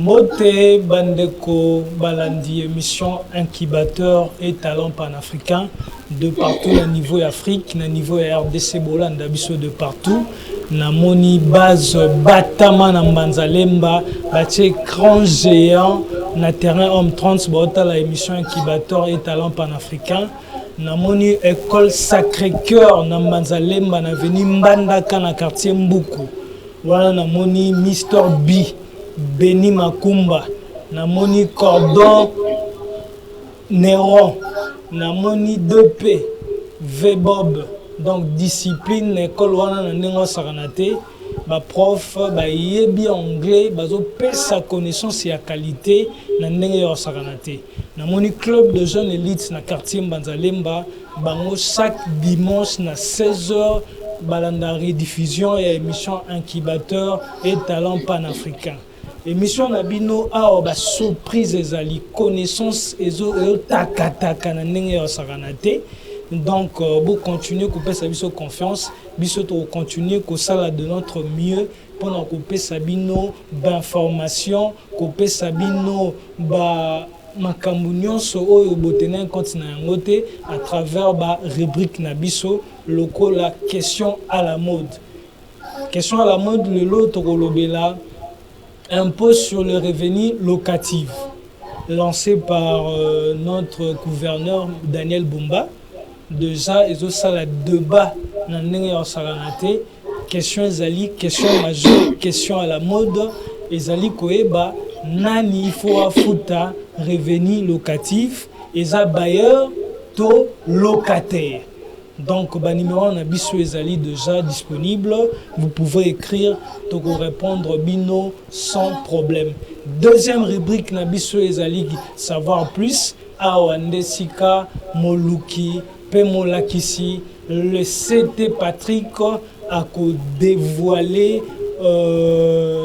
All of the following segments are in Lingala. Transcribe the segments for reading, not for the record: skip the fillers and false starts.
Mbote Bandeko Balandi, émission incubateur et talent panafricain de partout au niveau Afrique, au niveau RDC Bolanda biso de partout. Na moni base Batama na Mbanzalemba, batie grand géant na terrain homme 30 bota la émission incubateur et talent panafricain. Na moni école Sacré-Cœur na Mbanzalemba na veni Mbandaka na quartier Mbuku. Voilà na moni Mister B Beni Makumba, Namoni Cordon Néron, Namoni 2P, V-Bob, donc discipline, école wana na nengo saranate, ba prof, ba yebi anglais, bazo pe sa connaissance et qualité na nengo saranate. Namoni club de jeunes élites na quartier Mbanzalemba, bango chaque dimanche na 16h, balanda rediffusion et émission incubateur et talent panafricain. Émission Nabino a ba surprise ezali connaissance ezo takataka na ndenge ya saranate. Donc vous continuez couper sa biso confiance, biso to continuer ko sala de notre mieux pour na couper sabino d'information, couper sabino ba makambu nyonso oyo botena continent yangote à travers ba rubrique na biso loko la question à la mode. Question à la mode le lot kolobela impôt sur le revenu locatif, lancé par notre gouverneur Daniel Bumba. Déjà, ils ont ça la débat dans le saranate. Question ezali, question majeure, question à la mode. Ezali koeba nani il faut afouta revenu locatif. Eza bailleur to locataire. Donc, le numéro Nabiso Ezali déjà disponible. Vous pouvez écrire pour répondre Bino sans problème. Deuxième rubrique Nabiso Ezali, savoir plus. Awande Sika, Moluki, Pemolakisi, le CT Patrick a dévoilé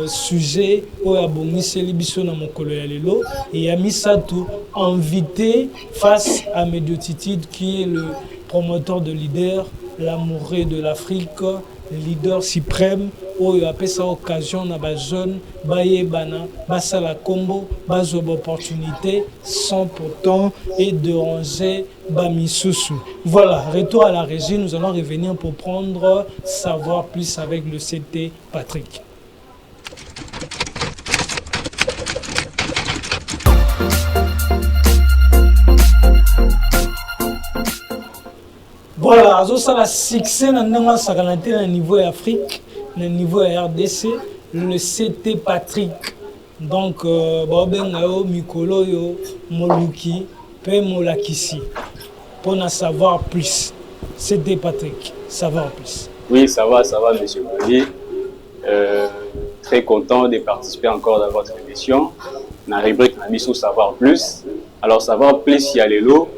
sujet au Abongiseli Biso na mokolo ya lelo et a mis ça tout invité face à Médiotitude qui est le promoteur de leader, l'amoureux de l'Afrique, leader suprême, où il a fait sa occasion à ba jeune, baye bana, basa la combo, base opportunité, sans pourtant et déranger bamisusu. Voilà, retour à la régie, nous allons revenir pour prendre savoir plus avec le CT Patrick. Voilà, ça a succès dans le niveau Afrique, au niveau RDC, le CT Patrick. Donc, Bobengayo, Mikolo, Moluki, Pemolakisi. Pour en savoir plus. CT Patrick, savoir plus. Oui, ça va, monsieur Moli. Très content de participer encore dans votre émission. Dans la rubrique Nabiso Savoir Plus. Alors, savoir plus, il y a les lots.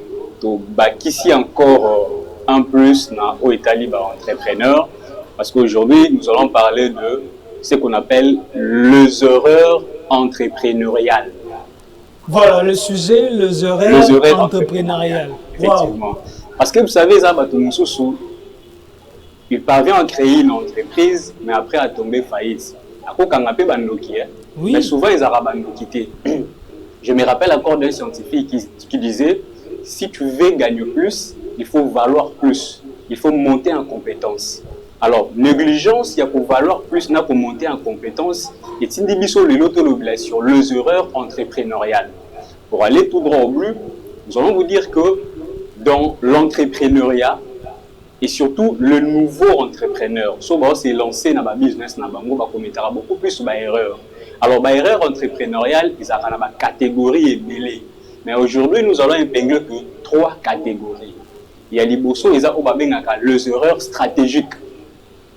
Donc, ici encore. En plus, dans l'Italie, entrepreneur, parce qu'aujourd'hui, nous allons parler de ce qu'on appelle les erreurs entrepreneuriales. Voilà le sujet, les erreurs entrepreneuriales. Effectivement. Wow. Parce que vous savez, il parvient à créer une entreprise, mais après à tomber faillite. Oui. Mais souvent, ils ont quitté. Je me rappelle encore d'un scientifique qui disait, si tu veux gagner plus, il faut valoir plus, il faut monter en compétence. Alors, négligence, il y a pour valoir plus, il y a pour monter en compétence. Et si sur les erreurs entrepreneuriales. Pour aller tout droit au but, nous allons vous dire que dans l'entrepreneuriat, et surtout le nouveau entrepreneur, soit c'est lancé dans le business, on commettra beaucoup plus d'erreurs. Alors, l'erreur entrepreneuriale, il y a une catégorie et mêlée. Mais aujourd'hui, nous allons épingler que 3 catégories. Il y a les bosso, ils ont les erreurs stratégiques.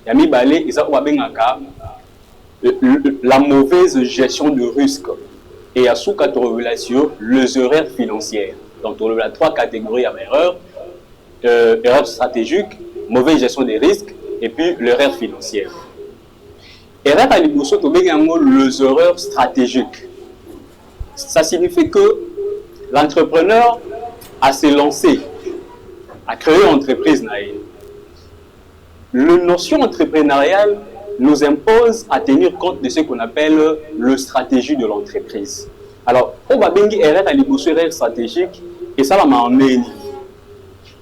Il y a mis ils ont la mauvaise gestion de risque. Et il y a sous relation les erreurs financières. Donc, on a 3 catégories d'erreurs. Erreurs stratégiques, mauvaise gestion des risques, et puis l'erreur financière. Erreur à l'immobilier, les erreurs stratégiques. Ça signifie que l'entrepreneur a se lancé, a créé une entreprise. La notion entrepreneuriale, nous impose à tenir compte de ce qu'on appelle le stratégie de l'entreprise. Alors, on va bien erreur à l'erreur stratégique et ça va m'emmener.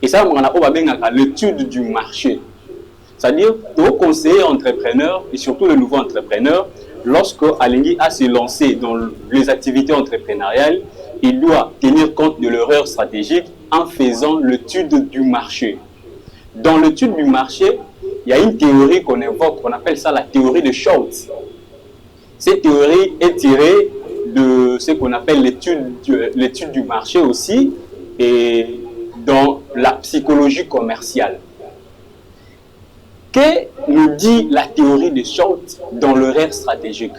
Et ça on va bien l'étude du marché. C'est-à-dire, aux conseillers entrepreneurs et surtout les nouveaux entrepreneurs, lorsque Alingui a se lancé dans les activités entrepreneuriales, il doit tenir compte de l'erreur stratégique en faisant l'étude du marché. Dans l'étude du marché, il y a une théorie qu'on évoque, on appelle ça la théorie de Schultz. Cette théorie est tirée de ce qu'on appelle l'étude du marché aussi, et dans la psychologie commerciale. Que nous dit la théorie de Schultz dans l'erreur stratégique?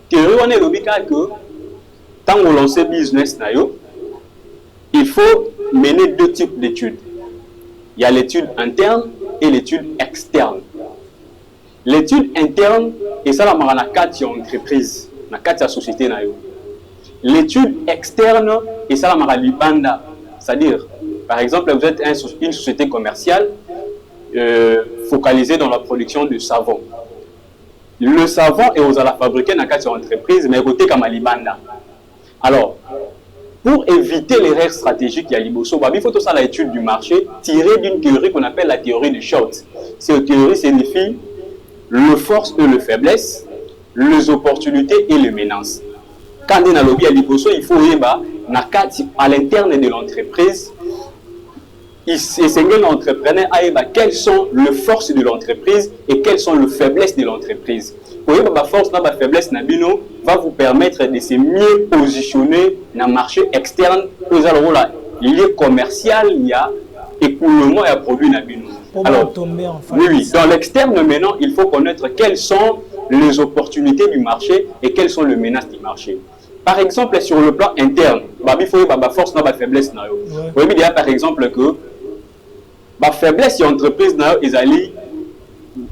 Théorie, on est le cas que quand on lance un business, il faut mener deux types d'études. Il y a l'étude interne et l'étude externe. L'étude interne, et ça, la marana 4 entreprise, la 4 société. L'étude externe, et ça, la marana libanda. C'est-à-dire, par exemple, vous êtes une société commerciale focalisée dans la production de savon. Le savon est aux à la fabriquer dans la 4 entreprise, mais côté comme libanda. Alors, pour éviter l'erreur stratégique, il faut tout ça l'étude du marché tirée d'une théorie qu'on appelle la théorie de Schultz. Cette théorie signifie le force et le faiblesse, les opportunités et les menaces. Quand on a lobby à Liboso, il faut à l'interne de l'entreprise, l'entrepreneur quelles sont les forces de l'entreprise et quelles sont les faiblesses de l'entreprise. La force, la faiblesse va vous permettre de se mieux positionner dans le marché externe. Vous avez le lieu commercial, il y a écoulement et à produit. Alors, oui, dans l'externe maintenant, il faut connaître quelles sont les opportunités du marché et quelles sont les menaces du marché. Par exemple, sur le plan interne, il faut la force, la faiblesse. Vous voyez par exemple que la faiblesse de l'entreprise,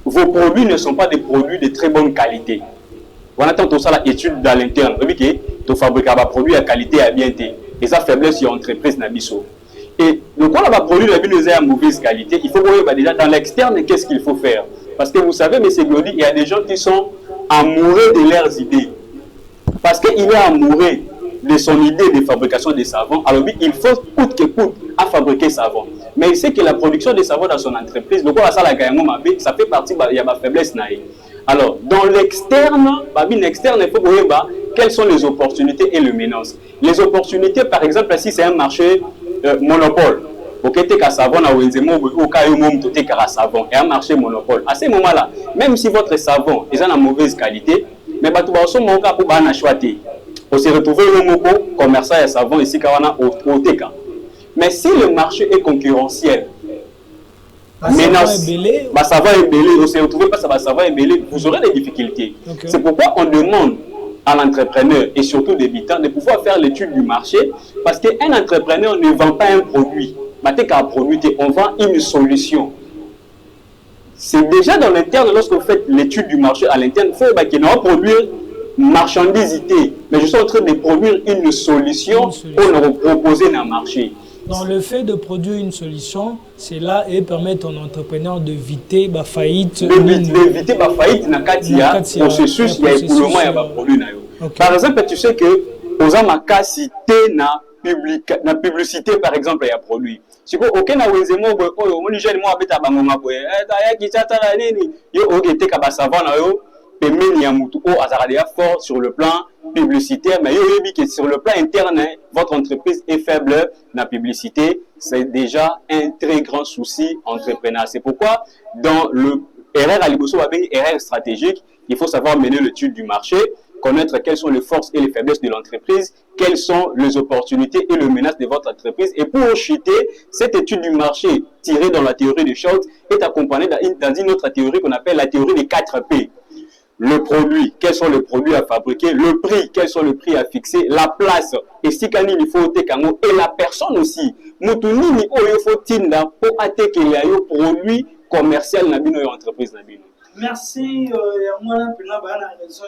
vos produits ne sont pas des produits de très bonne qualité. On attend tout ça l'étude dans l'interne. Vous voyez que tu fabriques un produit à qualité à bien été. Et ça, faiblesse de l'entreprise. Et donc, quand on a un produit de mauvaise qualité, il faut voir déjà dans l'externe, qu'est-ce qu'il faut faire. Parce que vous savez, M. Glody, il y a des gens qui sont amoureux de leurs idées. Parce qu'il est amoureux de son idée de fabrication de savon, alors il faut coûte que coûte à fabriquer savon. Mais il sait que la production de savon dans son entreprise, donc ça fait partie de la faiblesse. Alors, dans l'externe, il faut voir quelles sont les opportunités et les menaces. Les opportunités, par exemple, si c'est un marché monopole, savon et un marché monopole. À ce moment-là, même si votre savon est de mauvaise qualité, mais on se retrouve au commerçant et savon ici au TK. Mais si le marché est concurrentiel, savon est belé, on se retrouve pas ça savon est belé, vous aurez des difficultés. Okay. C'est pourquoi on demande à l'entrepreneur et surtout débutant de pouvoir faire l'étude du marché, parce qu'un entrepreneur ne vend pas un produit. On vend une solution. C'est déjà dans l'interne, lorsque vous faites l'étude du marché à l'interne, il faut qu'il va produire marchandisité, mais je suis en train de produire une solution pour le proposer dans le marché. Dans le fait de produire une solution, c'est là et permet ton entrepreneur d'éviter la faillite. D'éviter la faillite dans le processus, il y a écoulement et produit. Par exemple, tu sais que aux amakasité na publicité, par exemple, il y a produit. Si vous aucun awezemo on ni jeune moi beta bangonga boye ya kitata la nini yo ogete ka basavana yo pemeni ya mutu o azaradia fort sur le plan publicitaire, mais yo yebi que sur le plan interne votre entreprise est faible dans la publicité, c'est déjà un très grand souci entrepreneur. C'est pourquoi dans le erreur à Liboso erreur stratégique, il faut savoir mener l'étude du marché, connaître quelles sont les forces et les faiblesses de l'entreprise, quelles sont les opportunités et les menaces de votre entreprise. Et pour chuter, cette étude du marché tirée dans la théorie de Schultz est accompagnée dans une autre théorie qu'on appelle la théorie des 4 P. Le produit, quels sont les produits à fabriquer, le prix, quels sont les prix à fixer, la place, et si il faut et la personne aussi. Il faut tinda pour attaquer les produits commerciaux dans l'entreprise. Merci, moi, raison,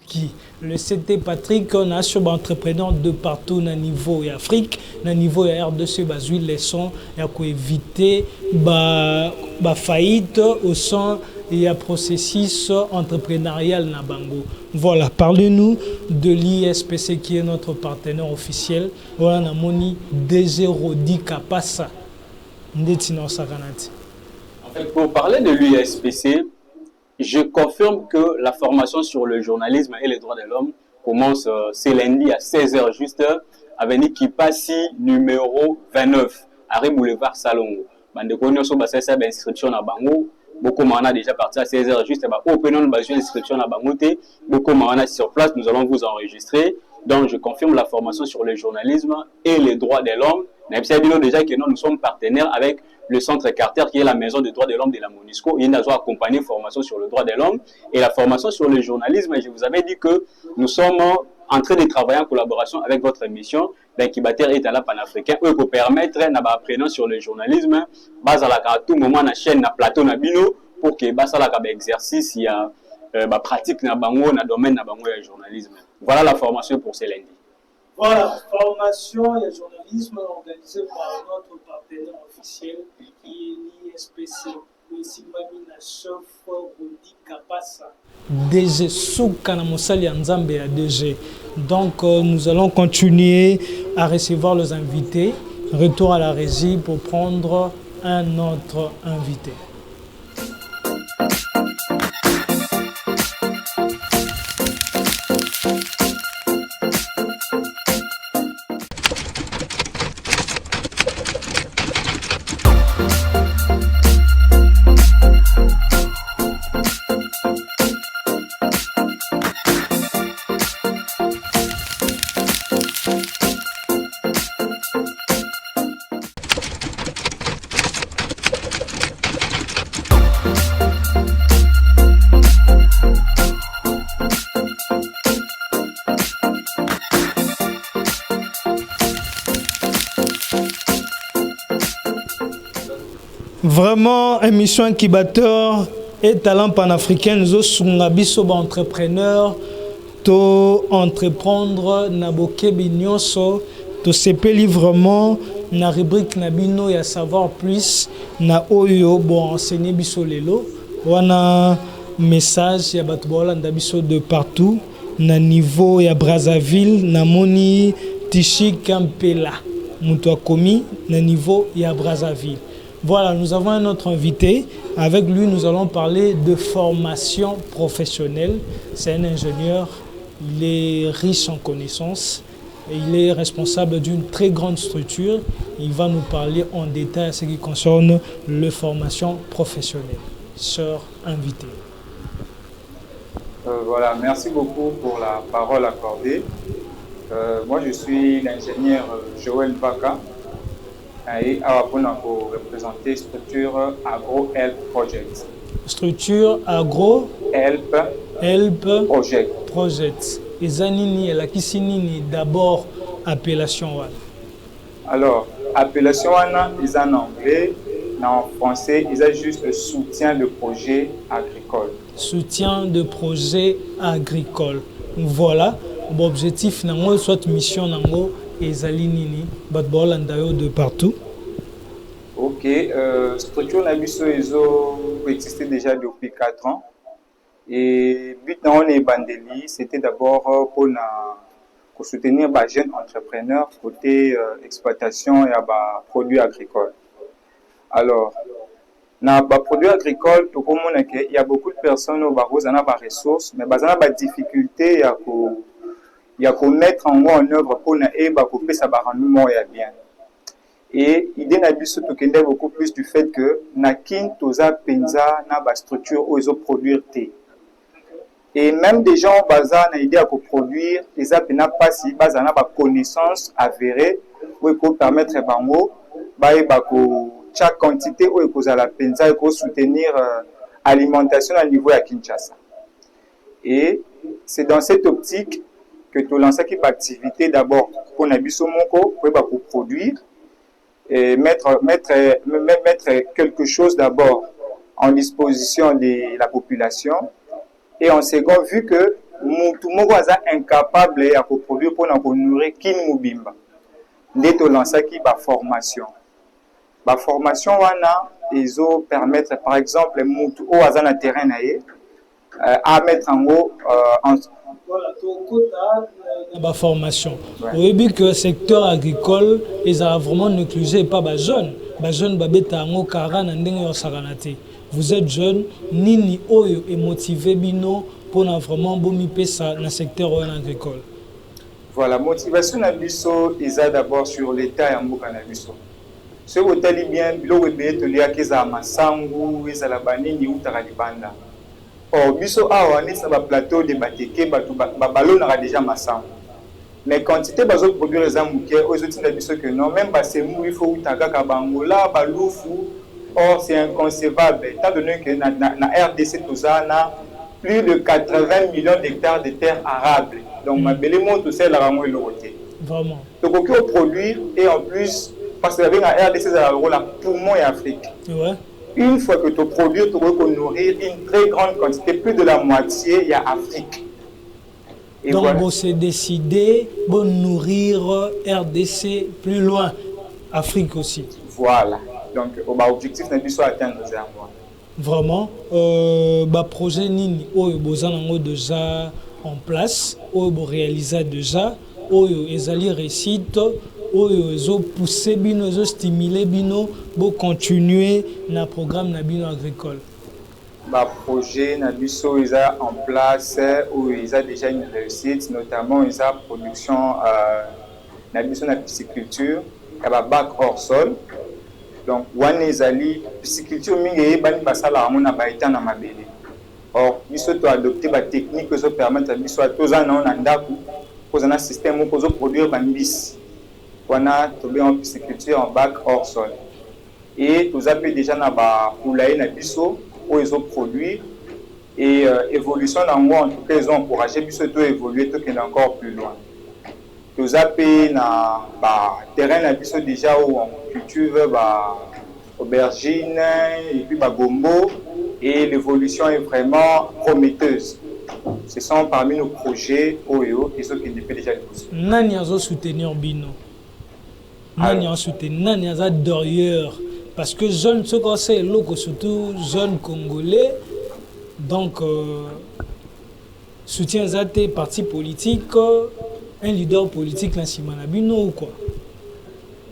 Qui le CT Patrick, on a sur entrepreneurs de partout dans niveau et Afrique, dans niveau et RDC, basé les sons, il y a quoi éviter, faillite au sein et un processus entrepreneurial na bango. Voilà, parlez-nous de l'ISPC qui est notre partenaire officiel. Voilà, na moni DG Rodi Kapasa. Ndetino Sakanati. Pour parler de l'USPC, je confirme que la formation sur le journalisme et les droits de l'homme commence ce lundi à 16h juste avec l'équipage numéro 29 à Boulevard Salongo. Bandeko sur basa inscription à bango. Beaucoup m'en a déjà parti à 16h juste open besoin d'inscription à bangoté. Beaucoup m'en a sur place, nous allons vous enregistrer. Donc je confirme la formation sur le journalisme et les droits de l'homme. Déjà que nous sommes partenaires avec le Centre Carter, qui est la maison des droits de l'homme de la MONUSCO. Il nous a accompagné formation sur le droit de l'homme et la formation sur le journalisme. Je vous avais dit que nous sommes en train de travailler en collaboration avec votre émission d'incubateur état panafricain pour permettre à apprenant sur le journalisme, à tout moment na chaîne na plateau na bino pour que exercice il y a pratique na bango na domaine na bango de journalisme. Voilà la formation pour ce lundi. Voilà, formation et journalisme organisée par notre partenaire officiel qui est l'ISPC. DG Souka na Mosali Nzambe à DG. Donc nous allons continuer à recevoir les invités. Retour à la régie pour prendre un autre invité. Vraiment, émission incubateur et talent panafricain, nous sommes entrepreneurs, to entreprendre naboke binyoso, to sepeli vraiment na rubrique nabino ya savoir plus na oyo bon enseigner biso lelo. Wana message ya batu bolanda biso de partout na niveau ya Brazzaville na moni Tichi Kampela mutu akomi na niveau ya Brazzaville. Voilà, nous avons un autre invité. Avec lui, nous allons parler de formation professionnelle. C'est un ingénieur, il est riche en connaissances et il est responsable d'une très grande structure. Il va nous parler en détail ce qui concerne la formation professionnelle. Sœur invitée. Voilà, merci beaucoup pour la parole accordée. Moi, je suis l'ingénieur Joël Baka. Et pour représenter structure Agro Help Project. Structure Agro Help Project. Et Zanini et la Kissinini d'abord appellation. Alors, appellation ils en anglais, en français, ils ont juste soutien de projet agricole. Soutien de projet agricole. Voilà, l'objectif nango soit mission nango. Et Zalinini, Batbolandayo de partout. Ok, structure Nabiso existait déjà depuis 4 ans. Et but dans les Bandeli, c'était d'abord pour soutenir les jeunes entrepreneurs côté exploitation et produits agricoles. Alors, dans les produits agricoles, il y a beaucoup de personnes qui ont des ressources, mais ils ont des difficultés il y a qu'on mettre en œuvre pour couper sa rendement bien. Et l'idée n'a beaucoup plus du fait que nakin toza penza na ba structure où ils ont produire thé. Et même des gens bazar na idée à produire, ils n'a pas si bazar na ba connaissance avérée où ils peuvent permettre bango chaque quantité où ils peuvent la penza et soutenir alimentation à niveau à Kinshasa. Et c'est dans cette optique que tu lances une activité d'abord pour Nabiso Moko, pour produire, et mettre quelque chose d'abord en disposition de la population. Et en second, vu que tout le monde est incapable de produire pour nourrir qui nous bimba. Nous avons lancé la formation. La formation, ils permettre, par exemple, tout au hasard de terrain à mettre en haut voilà, la formation. Au début que le secteur agricole, ils ont vraiment négligé pas les jeunes. Les jeunes, vous êtes jeunes, nini oyo est motivé bino pour vraiment bomber ça dans le secteur agricole. Voilà, motivation nabiso est d'abord sur l'état et en boucan nabiso. Ce que vous avez bien, bilo webe to lia keza masangu, eza la banini ou taralibanda. Or biso awa ni sa ba plateau de bateke ba ballon a déjà masangu. Mais quantité bazo produire les amouké, aux autres nabiso que non, même ba semou il faut utaga kabangola, ba loufu. Or c'est inconcevable étant donné que na RDC tout ça na plus de 80 millions d'hectares de terres arables. Donc, ma belle montre tout ça, la ramon et le côté. Vraiment. Donc, on peut produire et en plus, parce que la RDC, c'est un rôle poumon et Afrique. Ouais. Une fois que tu produis, tu peux nourrir une très grande quantité, plus de la moitié, il y a Afrique. Et donc, voilà. Bon, c'est décidé de nourrir RDC plus loin, Afrique aussi. Voilà. Donc, l'objectif n'est plus atteindre les mois. Vraiment, projet Nini, oyo déjà en place, oyo réalisé déjà, oyo ezali réussite, oyo ezo pousser bino, ezo stimuler bino, bo continuer na programme na bino agricole. Projet na biso eza en place, où ils a déjà une réussite, notamment ils a production na biso na pisciculture, ya bac hors sol. Donc, wana ezali pisciculture mingi eyebani basala yango na baeta na mabele. Or, biso to adopter ba technique qui permettre biso toza na ndako, poza na système pour produire bambisi. Wana to bien en pisciculture en bac hors sol. Et tous appelés déjà na ba poulailler na biso où ils ont produit et évolution dans moi en tout cas ils ont encouragé biso to évoluer to qu'est encore plus loin. Tous appelés na ba terrain na biso déjà où on cultive ba aubergine et puis ba gombo. Et l'évolution est vraiment prometteuse. Ce sont parmi nos projets OEO et ceux qui ne peuvent déjà le pousser. Nani a soutenir Bino. Nani a soutenir, Nani a derrière. Parce que jeunes, ceux qui c'est loco, surtout jeunes congolais, donc soutien à tes partis politiques, un leader politique dans Simana Bino ou quoi?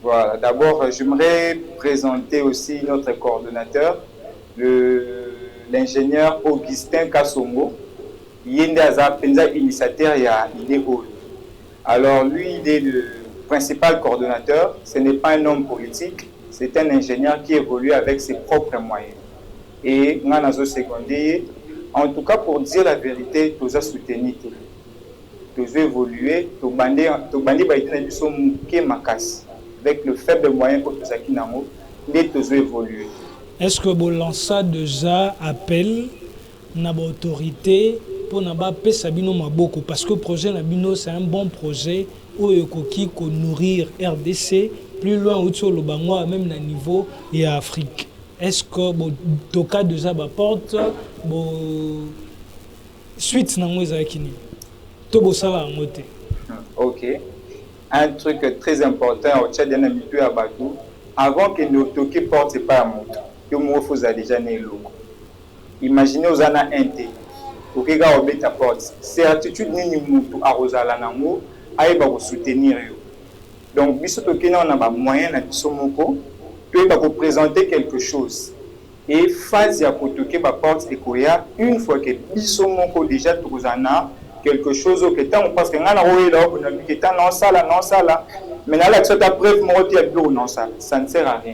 Voilà, d'abord j'aimerais présenter aussi notre coordonnateur, l'ingénieur Augustin Kassongo. Il est initiateur il y a idée. Alors lui, il est le principal coordonnateur. Ce n'est pas un homme politique, c'est un ingénieur qui évolue avec ses propres moyens. Et nous avons secondé, en tout cas pour dire la vérité, nous avons soutenu, nous avons évolué, nous avons avec le faible moyen que nous avons évolué. Est-ce que vous lancez déjà appel à l'autorité pour Sabino Maboko? Parce que le projet Nabino, c'est un bon projet où il faut nourrir RDC plus loin au Lobangwa, même à niveau et à Afrique. Est-ce que vous avez déjà la porte suite à Ok. Un truc très important au Tchad, avant que nous toquions porte, ce n'est pas un mot. Faut déjà né loco. Imaginez aux ana inté. Au Kega obé ta porte. Certitude ni mutu à Rosala nango, aïe ba soutenir yo. Donc biso tokena on a ba moyen na biso moko, peut ba présenter quelque chose. Et phase ya kotoke ba porte ekoya une fois que biso moko déjà tozana quelque chose au ketan parce que ngana roé là on a vu que non ça là. Mais là l'action ta preuve moti à bureau non ça ne sert à rien.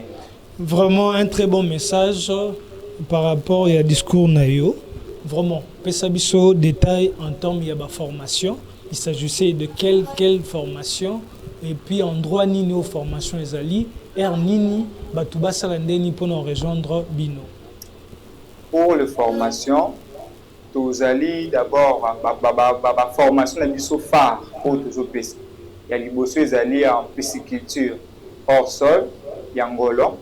Vraiment un très bon message par rapport à discours Nayo. Vraiment, Pesabiso détail en termes de formation. Il s'agissait de quelle formation et puis en droit nini aux formations ezali nini batuba salandeni pour nous rejoindre Bino. Pour les formations, tous allez d'abord formation na biso phare pour tous opes. Il y a liboso ezali en pisciculture hors sol. Yangolo.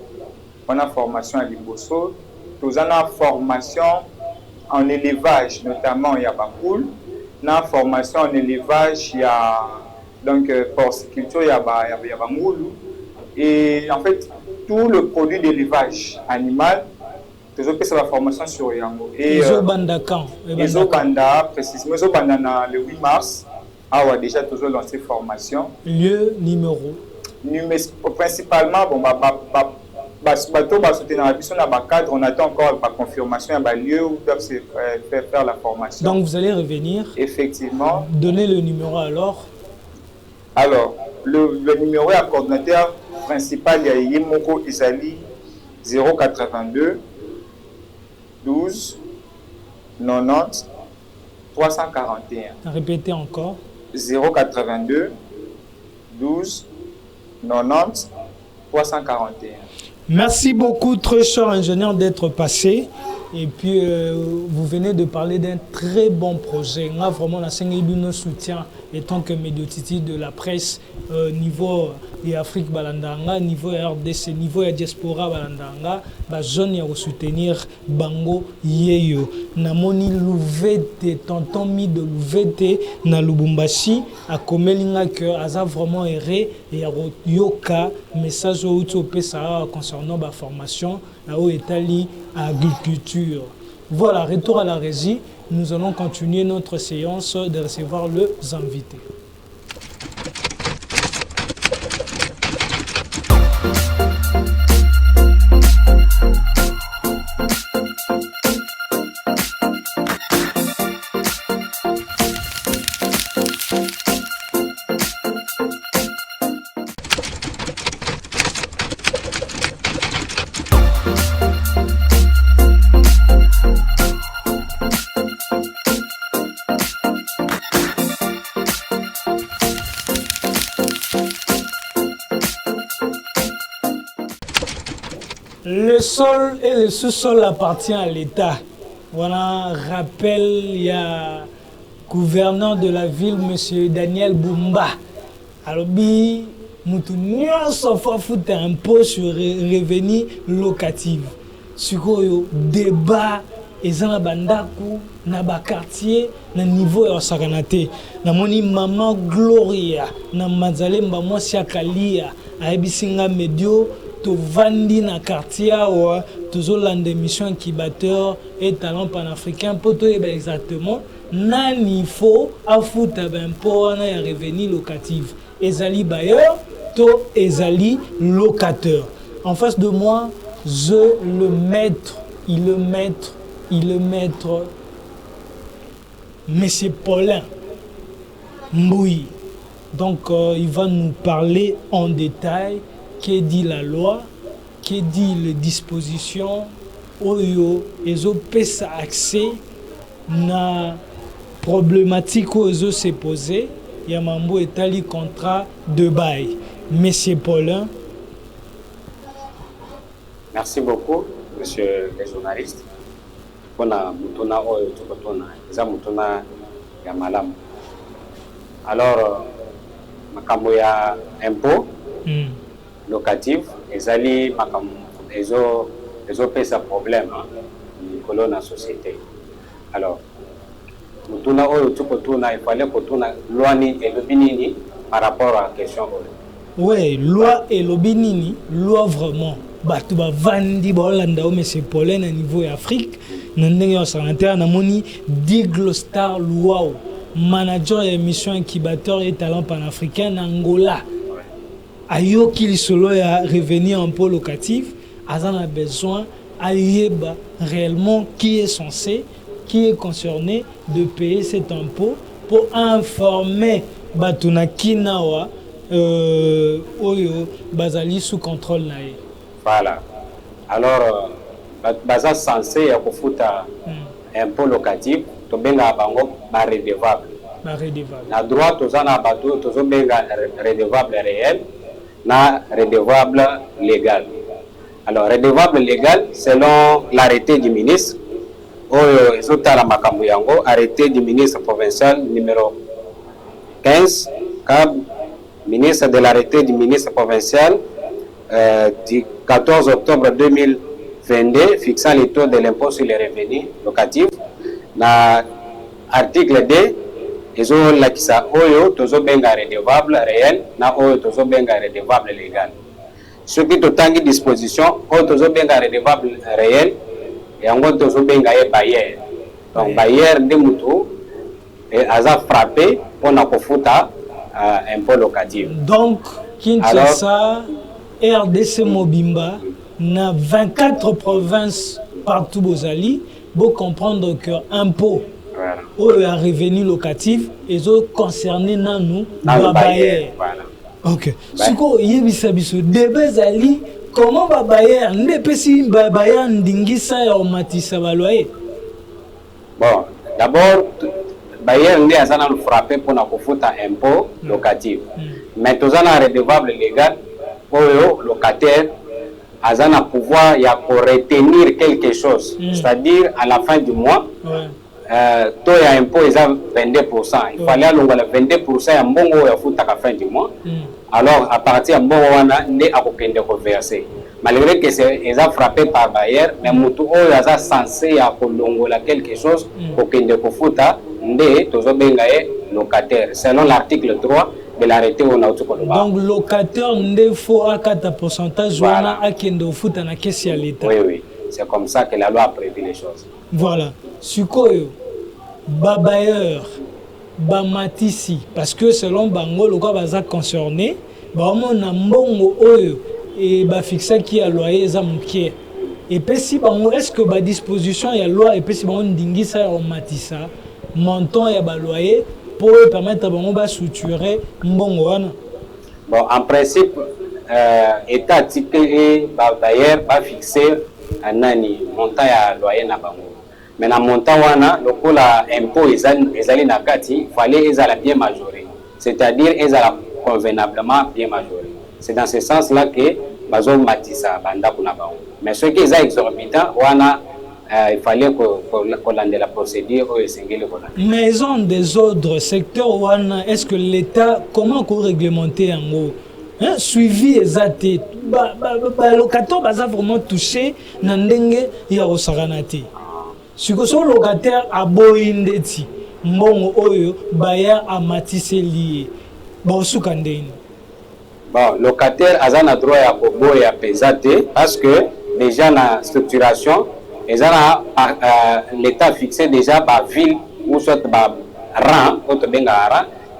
On a formation à Liboso. Nous avons formation en élevage, notamment il y a Bakoul. On a formation en élevage, il y a donc porciculture, il y a Bamoulou. Et en fait, tout le produit d'élevage animal, toujours que c'est la formation sur Yango. Et les Banda, précisément, les Banda le 8 mars, a déjà toujours lancé formation. Lieu, numéro. Principalement, bon, cadre, on attend encore la confirmation, il y a lieu où doivent se faire la formation. Donc vous allez revenir. Effectivement. Donnez le numéro alors. Alors, le numéro à coordinateur principal, il y a Yemoko Isali 082 12 90 341. Répétez encore. 082 12 90 341. Merci beaucoup, très cher ingénieur, d'être passé. Et puis, vous venez de parler d'un très bon projet. Là, vraiment, la CNIB soutient, étant que médiotiti de la presse, niveau et Afrique Balandanga, niveau RDC, niveau et diaspora Balandanga, jeune ya soutenir Bango Yeyo. Namoni Louvete, tonton mi de Louvete, na Lubumbashi, a Komelinga que Aza vraiment erré et a yoka message au Pesa concernant la formation, au Italie, agriculture. Voilà, retour à la régie. Nous allons continuer notre séance de recevoir les invités. Le sol et le sous-sol appartiennent à l'État. Voilà, rappel, il y a gouverneur de la ville, M. Daniel Bumba. Alors, nous avons fait un impôt sur revenu locatif. Sur le débat, et dans le quartier, dans le niveau de la saganate. Dans mon maman Gloria, dans Mazale Mbamo Siakalia, à Ebisinga Medio, to vandi na quartier ou toujours l'émission incubateur et talent panafricain pour tout exactement nani faut à foutre pour un revenu locatif ezali bailleur to ezali locateur. En face de moi le maître Monsieur Paulin Mboui. Donc il va nous parler en détail. Que dit la loi, que dit les dispositions, oyo ezo pesa accès na problématique oyo se poser, ya mambo etali contrat de bail. Monsieur Paulin. Merci beaucoup, monsieur les journalistes. Pona mutuna oyo tukotona, eza mutuna ya malamu. Alors makambo ya impôt locatif, ezali makambo ezo pesa problème likolo na société. Alors mutuna oyo tukotuna il fallait kotuna loi ni elobi nini par rapport à la question oyo. Oui, loi elobi nini, loi vraiment bato bavandi baolanda o monsieur Paulin na niveau ya Afrique na ndenge ya sanitaire na moni Diglostar loi manager ya émission incubateur et talent panafricain na Angola. Ayo qui solo ya revenir un peu locatif, Azan a besoin ayeba réellement qui est censé, qui est concerné de payer cet impôt pour informer batuna kinawa oyo bazali sous contrôle nae. Voilà. Alors baza censé ya kofuta impôt locatif to benga bango ba redevable. Ba redevable. Na droit tozana bato tozo benga redevable réel. Na redevable légal. Alors, redevable légal, selon l'arrêté du ministre, arrêté du ministre provincial numéro 15, CAB, ministre de l'arrêté du ministre provincial du 14 octobre 2022 fixant les taux de l'impôt sur les revenus locatifs. Na article 2, ils ont lakisa oyo tozo benga redevable réel na oyo tozo benga redevable légal. Ce qui totangi disposition oyo tozo benga redevable réel et en gros tozo benga e bailleur. Donc bailleur de mutu aza frappé pour na kofuta impôt locatif. Donc Kinshasa, RDC Mobimba, na 24 provinces partout Bozali, vous comprendre que impôt ou un revenu locatif ils ont concerné nous bailleurs. Ok. Ce qu'on y a biso debezali comment bailleurs ne pesi bailleurs ndingisa ya matisa baloyer. Bon, d'abord bailleurs ndi azana frappé pour na kofuta impôt locatif. Mais tozana redevable légal oyo locataire azana pouvoir ya retenir quelque chose, c'est-à-dire à la fin du mois taux ya impôt est à 22%. Il fallait aller à 22% ya mbongo ya futa à la fin du mois. Alors à partir de mbongo wana ne akokende ko verser. Malgré que c'est frappé par bailleur, mais mutu oyo aza censé ya kolongola quelque chose kokende ko futa nde tozo benga locataire selon l'article 3 de l'arrêté on a donc locataire nde faut à 4% wana akende ko futa na caisse ya l'état. Oui oui, c'est comme ça que la loi a prévu les choses. Voilà. Sukoyo, babayeur, bamatisi, parce que selon Bango, le cas va concerné, on a mbongo oyo et ba fixa qui a loyer zamukie. Et puis si Bango, est-ce que ba disposition y a loi et puis si Bango ndingi ça on matissa, montant y a ba loyer pour permettre à Bango ba structurer mbongo wana. Bon, en principe, état ticket babayeur ba fixer un année montant y a loyer na Bango. Mais dans le montant, l'impôt est na kati, il fallait bien majoré. C'est-à-dire qu'ils convenablement bien majoré. C'est dans ce sens-là que Bazo Matissa, Banda Kunabao. Mais ce qui est exorbitant, il fallait qu'on ait la procédure au Sengele. Maison des autres secteurs, est-ce que l'État, comment qu'on réglementer en gros? Suivi exact. Locataire va vraiment touché Nandenge Yarosaranati. Si vous êtes locataire à Boindeti, mbongo oyo baya a matisse lié. Bon, locataire a un droit à bobo et à pesate parce que déjà la structuration, l'État fixé déjà par ville ou soit par rang,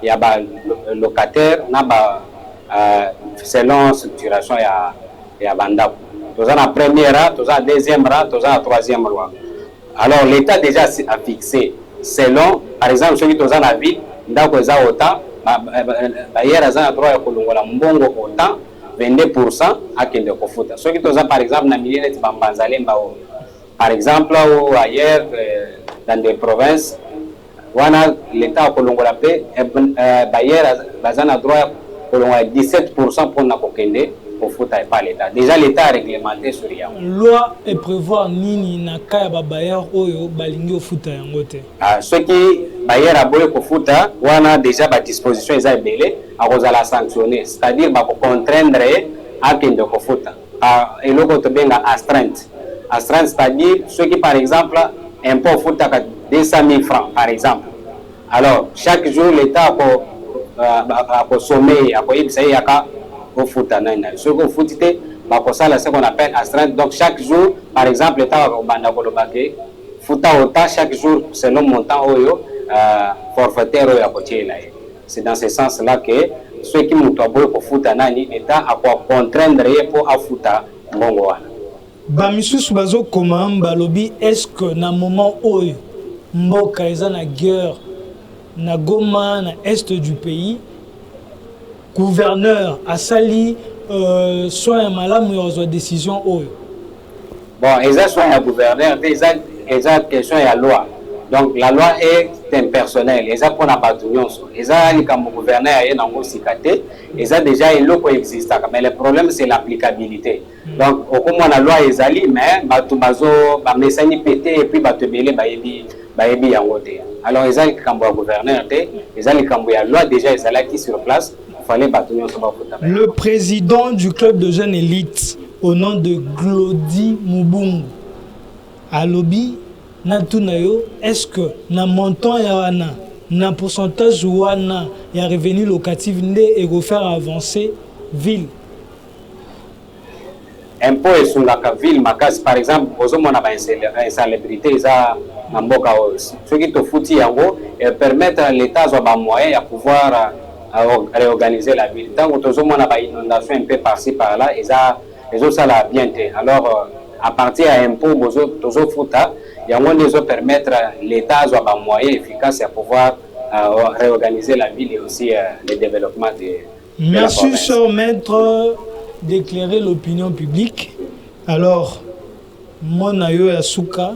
il y a locataire selon structuration il y a banda. Tous la première rang, tous la deuxième rang, tous la troisième rang. Alors l'État déjà a fixé selon, par exemple, ceux qui sont dans la ville, d'accord, ils ont autant, hier ils ont droit à kolongola mbongo autant, 22% à kende kofuta. Ceux qui sont par exemple dans les milliers de bambanzale mbao, par exemple ou ailleurs dans des provinces, wana l'État a kolongola pe, hier ils ont droit à kolongola 17% pour na kokende. Déjà l'État a réglementé sur rien. Loi et prévoir nini na kaya ba bailleur oyo balingi ofuta yangote. Ceux qui bailleur a boye ko futa wana déjà ba disposition eza belé a kozala sanctionner, c'est-à-dire ba ko contraindre à kende ko futa. Et loko to benga astreinte. Astreinte c'est-à-dire ceux qui par exemple impôt futa 200 000 francs par exemple. Alors chaque jour l'État a consommé a ko yebisa yaka ce qu'on fout, ce qu'on appelle astreinte. Donc chaque jour, par exemple, l'État va fouta autant chaque jour selon montant forfaitaire. C'est dans ce sens-là que ceux qui m'ont pour fouta nani, l'État a contraindre pour fouta mbongoana. Bamisusu bazo comment balobi est-ce que na moment où mboka eza na guerre na Goma na est du pays gouverneur a sali soit un malade ou une décision. Bon, ils ont un gouverneur, ils ont question de la loi. Donc la loi est impersonnelle. Ils ont pour la bataillon. Ils ont comme gouverneur ils ont déjà une loi qui existe. Mais le problème c'est l'applicabilité. Donc au moins la loi est allée, mais batu bazo ba messani pété et puis batu belé bayebi yangote. Alors ils ont comme gouverneur, ils ont comme la loi déjà ils sont là qui sur place. fallait bato nyonso bafuta. Le président du club de jeunes élites, au nom de Glody Mubungu, alobi na tunayo, est-ce que na montant ya wana, na pourcentage wana ya revenu locatif nde et refaire avancer ville? Impôt esungaka ville makasi, par exemple ozomona bainsalubrité eza na mboka oyo soki tofuti yango et permettre à l'état azwa bamoyen ya pouvoir réorganiser la ville. Ntango tozomona bainondation un peu par-ci par-là ezosala bien te. Alors à partir ya impôt tozofuta yango nde ezopermettre l'état azwa bamoyen efficace ya pouvoir réorganiser la ville et aussi le développement de la province. Merci, cher maître, d'éclairer l'opinion publique. Alors, mon ayo ya suka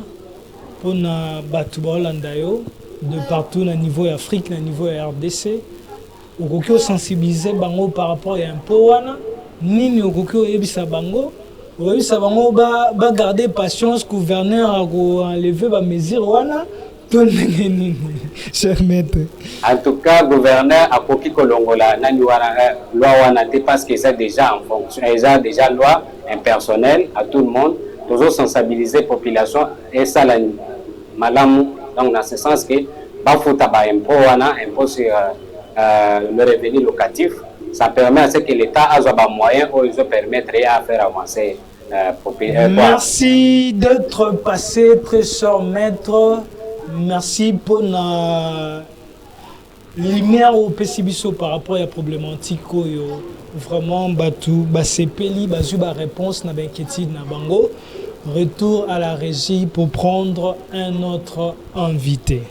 pour na batu Hollanda yo de partout na niveau Afrique, na niveau RDC, okoki sensibiliser bango par rapport à impôt wana nini okoki oyebisa bango ba garder patience, gouverneur a enlever ba mesure wana. Cher maître. En tout cas, gouverneur a koki kolongola nani wana loi wana te parce que c'est déjà en fonction, c'est déjà loi impersonnelle à tout le monde. Toujours sensibiliser la population et ça la malamu. Donc dans ce sens que bafuta ba impôt wana, impôt sur le revenu locatif, ça permet à ce que l'État a des moyens où ils permettent à faire avancer la population. Merci d'être passé, très cher maître. Merci pour la lumière au Pessibiso par rapport à la problématique. Vraiment, Batou, Basepeli, Bazuba réponse, n'a inquiétude, n'a bango. Retour à la régie pour prendre un autre invité.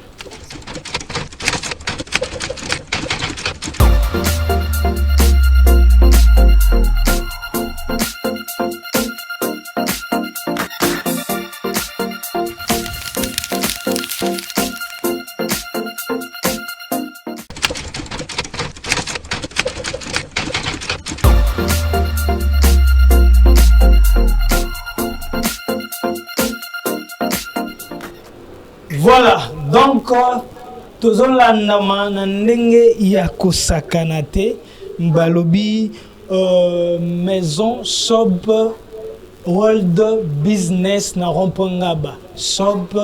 Voilà, donc tozolanda na ndenge ya kosakana te balobi maison Sob World Business na Rompongaba, Sob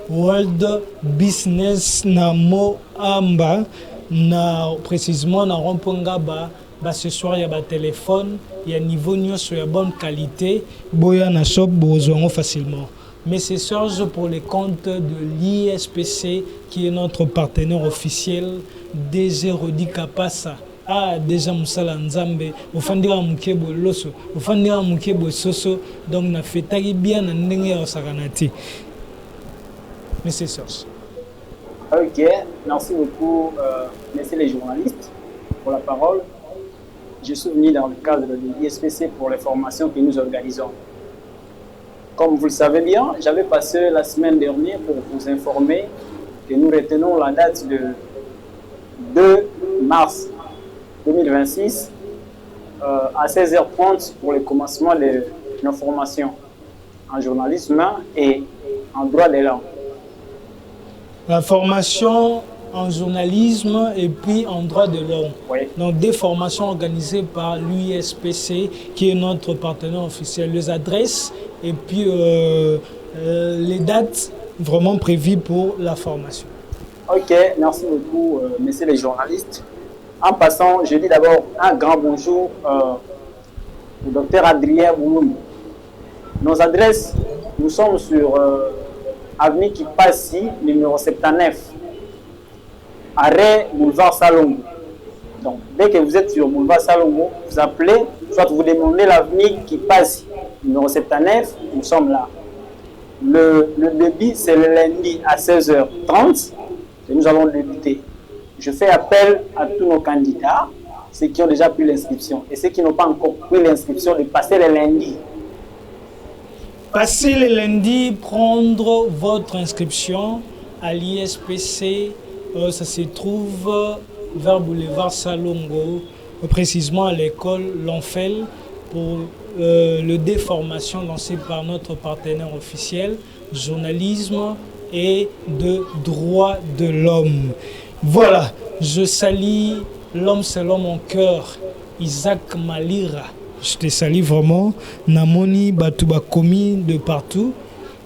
World Business na Moamba, na précisément na Rompongaba. Ce soir il y a un téléphone, il y a niveau nyonso ya bonne qualité, boya na shop bozongo facilement. Mais c'est Serge pour les comptes de l'ISPC qui est notre partenaire officiel. DG Rodi Kapasa. Ah, déjà Moussala Nzambe. Au fondira Moukebo Loso. Au fondira Moukebo Soso. Donc, on a fait bien en Nenge au Saranati. Mais c'est Serge. Ok, merci beaucoup, messieurs les journalistes, pour la parole. Je suis venu dans le cadre de l'ISPC pour les formations que nous organisons. Comme vous le savez bien, j'avais passé la semaine dernière pour vous informer que nous retenons la date de 2 mars 2026 à 16h30 pour le commencement de nos formations en journalisme et en droit des langues. La formation en journalisme et puis en droit de l'homme. Oui. Donc des formations organisées par l'USPC qui est notre partenaire officiel. Les adresses et puis les dates vraiment prévues pour la formation. Ok, merci beaucoup messieurs les journalistes. En passant, je dis d'abord un grand bonjour au docteur Adrien Bouloum. Nos adresses, nous sommes sur avenue Kipasi, numéro 79. Arrêt boulevard Salongo. Donc, dès que vous êtes sur boulevard Salongo, vous appelez, soit vous demandez l'avenue qui passe, numéro 79, nous sommes là. Le début, c'est le lundi à 16h30 et nous allons débuter. Je fais appel à tous nos candidats, ceux qui ont déjà pris l'inscription et ceux qui n'ont pas encore pris l'inscription, de passer le lundi. Passez le lundi, prendre votre inscription à l'ISPC. Ça se trouve vers boulevard Salongo, précisément à l'école L'Enfel, pour le déformation lancé par notre partenaire officiel, journalisme et de droits de l'homme. Voilà, je salue l'homme selon mon cœur, Isaac Malira. Je te salue vraiment. Namoni Batouba Komi de partout.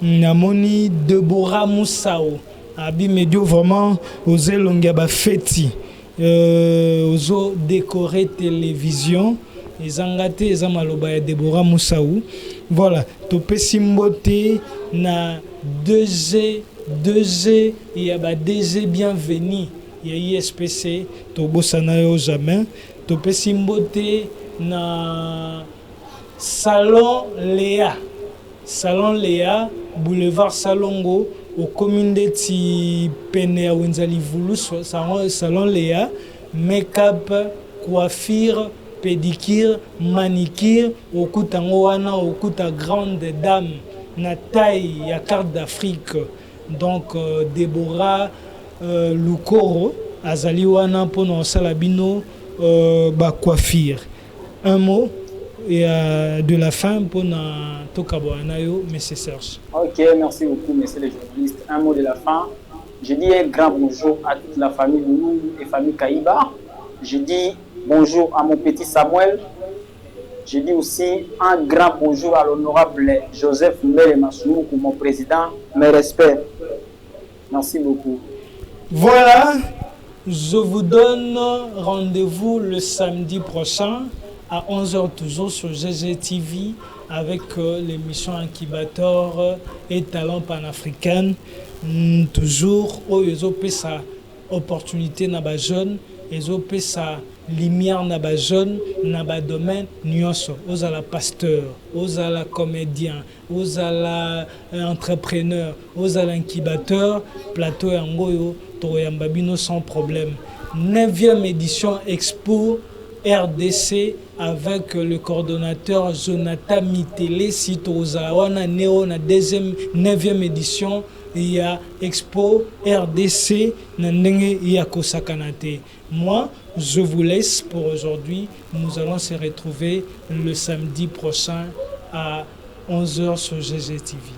Namoni Deborah Moussao. Abi Medio vraiment aux Elongaba Feti. Aux décoré télévision. Les Angate, les Amaloba Deborah Moussao. Voilà. Topé Simbote na 2G. Il y a 2G bienvenue. Il y a ISPC. Tobo Sanayo jamais. Topé Simbote na Salon Léa. Salon Léa, boulevard Salongo, au commune de Ti Pene à Wenzali Voulou, Salon Léa, make-up, coiffure, pédicure, manicure, au Koutango wana, au Kouta grande dame, na taille, ya carte d'Afrique. Donc Déborah Lukoro, Azali wana pour nos salabino, coiffure. Un mot et de la fin pour Tokaboanayo, M. Serge. Ok, merci beaucoup, messieurs les journalistes. Un mot de la fin. Je dis un grand bonjour à toute la famille Loulou et famille Kaïba. Je dis bonjour à mon petit Samuel. Je dis aussi un grand bonjour à l'honorable Joseph Mbele Massou, mon président. Mes respects. Merci beaucoup. Voilà, je vous donne rendez-vous le samedi prochain à 11h toujours sur GGTV avec l'émission Incubateur et Talent panafricain. Toujours, ils ont sa opportunité na ba jeune, ils ont sa lumière na ba jeune, na ba domaine nyonso. Aux ala pasteur, aux ala comédien, aux ala entrepreneur, aux ala incubateur, plateau yangoyo, toyambabino sans problème. 9e édition Expo RDC avec le coordonnateur Jonathan Mitele, site aux Awana Néo, la 9e édition, il y a Expo RDC, Nandenge Yakosakanate. Moi, je vous laisse pour aujourd'hui. Nous allons se retrouver le samedi prochain à 11h sur GGTV.